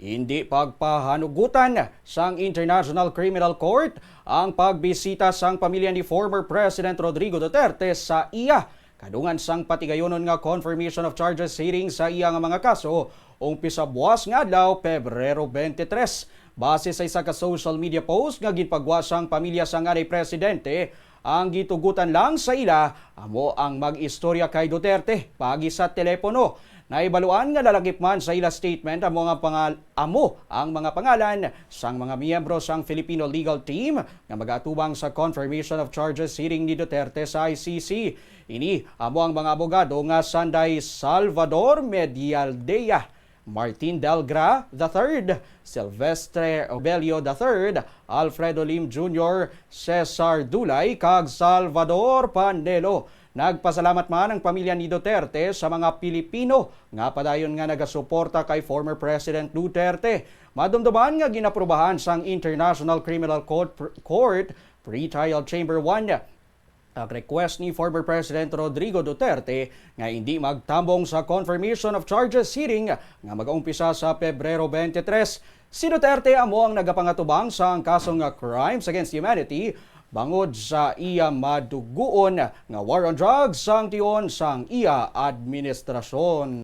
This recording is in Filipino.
Hindi pagpahanugutan sang International Criminal Court ang pagbisita sang pamilya ni former President Rodrigo Duterte sa iya. Kadungan sang patigayonon nga confirmation of charges hearing sa iya nga mga kaso umpisa buwas nga adlaw Pebrero 23. Base sa isa ka social media post nga ginpagwa sang pamilya sang anay presidente, ang gitugutan lang sa ila amo ang mag-istorya kay Duterte pagi sa telepono. Naibaluan nga lalagip man sa ila statement ang mga pangalan sang mga miyembro sang Filipino legal team nga mag-atubang sa confirmation of charges hearing ni Duterte sa ICC. Ini amo ang mga abogado nga Sanday Salvador Medialdea, Martin Delgra III, Silvestre Obelio III, Alfredo Lim Jr., Cesar Dulay, kag Salvador Panelo. Nagpasalamat man ang pamilya ni Duterte sa mga Pilipino nga padayon nga nagasuporta kay former President Duterte. Madumduman nga ginaprubahan sang International Criminal Court Pre-Trial Chamber 1 ang request ni former President Rodrigo Duterte nga hindi magtambong sa confirmation of charges hearing nga mag-umpisa sa Pebrero 23. Si Duterte amo ang nagapangatubang sa kasong crimes against humanity bangod sa iya maduguon nga war on drugs sang tion sang iya administrasyon.